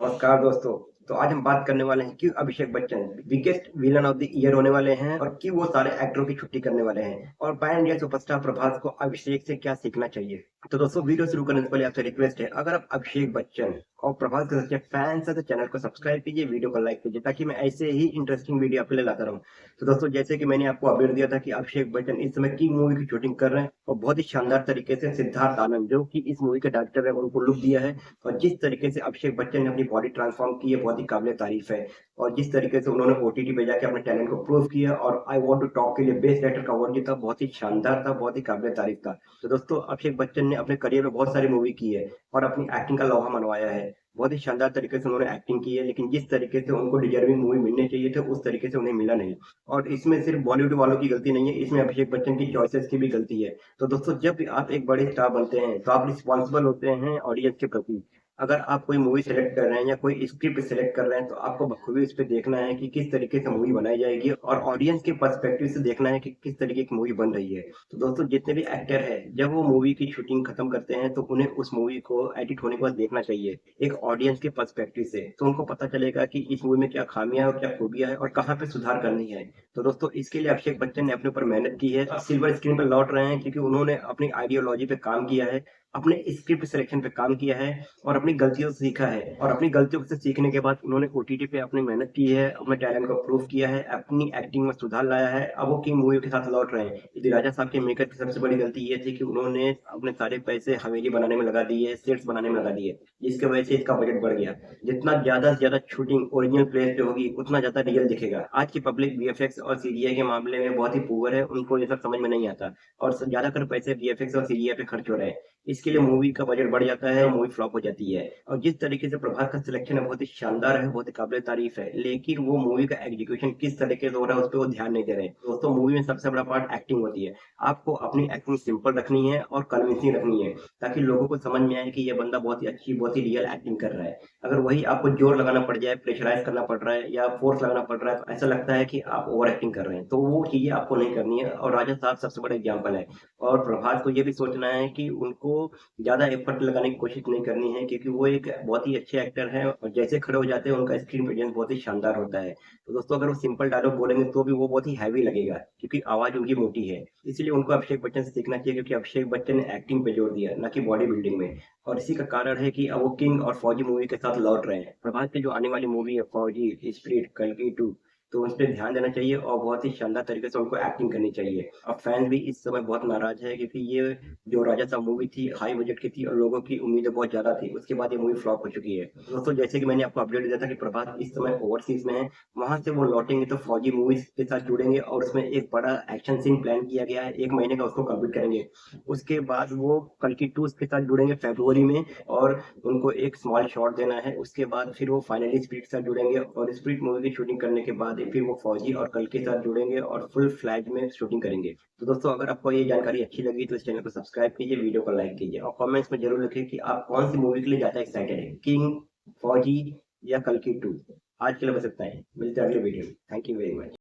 नमस्कार दोस्तों। तो आज हम बात करने वाले हैं कि Abhishek Bachchan biggest villain of the year होने वाले हैं और कि वो सारे एक्टरों की छुट्टी करने वाले हैं और पैन इंडिया सुपरस्टार प्रभास को अभिषेक से क्या सीखना चाहिए। तो दोस्तों वीडियो शुरू करने से पहले आपसे रिक्वेस्ट है, अगर आप अभिषेक बच्चन और प्रभास के सच्चे फैंस हैं तो चैनल को सब्सक्राइब कीजिए, वीडियो को लाइक कीजिए ताकि मैं ऐसे ही इंटरेस्टिंग वीडियो आपके लिए लाता रहूं। तो दोस्तों जैसे कि मैंने आपको अपडेट दिया था कि अभिषेक बच्चन इस समय किंग मूवी की शूटिंग कर रहे हैं और बहुत ही शानदार तरीके से सिद्धार्थ आनंद जो कि इस मूवी के डायरेक्टर है उनको लुक दिया है और जिस तरीके से अभिषेक बच्चन ने अपनी बॉडी ट्रांसफॉर्म की है बहुत ही काबिल तारीफ है। और जिस तरीके से उन्होंने ओटीटी पे जाके अपने टैलेंट को प्रूव किया और आई वांट टू टॉक के लिए बेस्ट एक्टर का अवार्ड जीता, बहुत ही शानदार था, बहुत ही काबिल तारीफ था। तो दोस्तों अभिषेक बच्चन ने अपने करियर में बहुत सारी मूवी की है और अपनी एक्टिंग का लोहा मनवाया है। बहुत ही शानदार तरीके से उन्होंने एक्टिंग की है, लेकिन जिस तरीके से उनको डिजर्विंग मूवी मिलनी चाहिए थे उस तरीके से उन्हें मिला नहीं। और इसमें सिर्फ बॉलीवुड वालों की गलती नहीं है, इसमें अभिषेक बच्चन की चॉइसेस की भी गलती है। तो दोस्तों जब भी आप एक बड़े स्टार बनते हैं तो आप रिस्पॉन्सिबल होते हैं ऑडियंस के प्रति। अगर आप कोई मूवी सेलेक्ट कर रहे हैं या कोई स्क्रिप्ट सेलेक्ट कर रहे हैं तो आपको बखूबी उस पे देखना है कि किस तरीके से मूवी बनाई जाएगी और ऑडियंस के पर्सपेक्टिव से देखना है कि किस तरीके की मूवी बन रही है। तो दोस्तों जितने भी एक्टर है जब वो मूवी की शूटिंग खत्म करते हैं तो उन्हें उस मूवी को एडिट होने के बाद देखना चाहिए एक ऑडियंस के पर्सपेक्टिव से, तो उनको पता चलेगा कि इस मूवी में क्या खामियां है और क्या खूबियां है और कहाँ पे सुधार करनी है। तो दोस्तों इसके लिए अभिषेक बच्चन ने अपने ऊपर मेहनत की है, सिल्वर स्क्रीन पर लौट रहे हैं क्योंकि उन्होंने अपनी आइडियोलॉजी पे काम किया है, अपने स्क्रिप्ट सिलेक्शन पे काम किया है और अपनी गलतियों से सीखा है। और अपनी गलतियों से सीखने के बाद उन्होंने ओटीटी पे अपनी मेहनत की है, अपने टैलेंट को प्रूव किया है, अपनी एक्टिंग में सुधार लाया है। अब वो किंग मूवी के साथ लौट रहे हैं। इलियाजा साहब के मेकर की सबसे बड़ी गलती ये थी कि उन्होंने अपने सारे पैसे हवेली बनाने में लगा दिए, सेट्स बनाने में लगा दिए, जिसकी वजह से इसका बजट बढ़ गया। जितना ज्यादा से ज्यादा शूटिंग ओरिजिनल प्लेस पे होगी उतना ज्यादा रियल दिखेगा। आज की पब्लिक वीएफएक्स और सीजीआई के मामले में बहुत ही पुअर है, उनको ये सब समझ में नहीं आता और ज्यादातर पैसे वीएफएक्स और सीजीआई पे खर्च हो रहे हैं। इसके लिए मूवी का बजट बढ़ जाता है और मूवी फ्लॉप हो जाती है। और जिस तरीके से प्रभास का सिलेक्शन है बहुत ही शानदार है, बहुत ही काबिल तारीफ है, लेकिन वो मूवी का एग्जीक्यूशन किस तरीके से हो रहा है उस पर वो ध्यान नहीं दे रहे। दोस्तों मूवी में सबसे बड़ा पार्ट एक्टिंग होती है। आपको अपनी एक्टिंग सिंपल रखनी है और कन्विंसिंग रखनी है ताकि लोगों को समझ में आए कि ये बंदा बहुत ही अच्छी बहुत ही रियल एक्टिंग कर रहा है। अगर वही आपको जोर लगाना पड़ जाए, प्रेशराइज करना पड़ रहा है या फोर्स लगाना पड़ रहा है तो ऐसा लगता है कि आप ओवर एक्टिंग कर रहे हैं, तो वो चीजें आपको नहीं करनी है। और राजा साहब सबसे बड़ा एग्जाम्पल है। और प्रभास को ये भी सोचना है कि उनको ज़्यादा एफर्ट लगाने की कोशिश नहीं करनी है क्योंकि वो एक बहुत ही अच्छे एक्टर हैं और जैसे खड़े हो जाते हैं उनका स्क्रीन प्रेजेंस बहुत ही शानदार होता है। तो दोस्तों अगर वो सिंपल डायलॉग बोलेंगे तो भी वो बहुत ही हैवी लगेगा क्योंकि आवाज़ उनकी मोटी है। इसलिए उनको अभिषेक बच्चन से सीखना चाहिए क्योंकि अभिषेक बच्चन ने एक्टिंग पे जोर दिया ना कि बॉडी बिल्डिंग में। और इसी का कारण है कि अब वो किंग और फौजी मूवी के साथ लौट रहे हैं। प्रभास की जो आने वाली मूवी है फौजी, स्पिरिट, कल्कि 2, तो उस पे ध्यान देना चाहिए और बहुत ही शानदार तरीके से उनको एक्टिंग करनी चाहिए। और फैन भी इस समय बहुत नाराज है क्योंकि ये जो राजा साहब मूवी थी हाई बजट की थी और लोगों की उम्मीदें बहुत ज्यादा थी, उसके बाद ये मूवी फ्लॉप हो चुकी है। दोस्तों जैसे कि मैंने आपको अपडेट दिया था कि प्रभास इस समय ओवरसीज में है, वहां से वो लौटेंगे तो फौजी मूवीज के साथ जुड़ेंगे और उसमें एक बड़ा एक्शन सीन प्लान किया गया है, 1 महीने का उसको कंप्लीट करेंगे। उसके बाद वो कल्कि 2 के साथ जुड़ेंगे फरवरी में और उनको एक स्मॉल शॉट देना है। उसके बाद फिर वो फाइनली स्प्लिट के साथ जुड़ेंगे और स्प्लिट मूवी की शूटिंग करने के बाद फिर वो फौजी और कल के साथ जुड़ेंगे और फुल फ्लैग में शूटिंग करेंगे। तो दोस्तों अगर आपको ये जानकारी अच्छी लगी तो इस चैनल को सब्सक्राइब कीजिए, वीडियो को लाइक कीजिए और कमेंट्स में जरूर लिखिए कि आप कौन सी मूवी के लिए ज्यादा एक्साइटेड है, किंग, फौजी या कल की 2। आज के लिए बस इतना ही, मिलते हैं अगले वीडियो में। Thank you very much.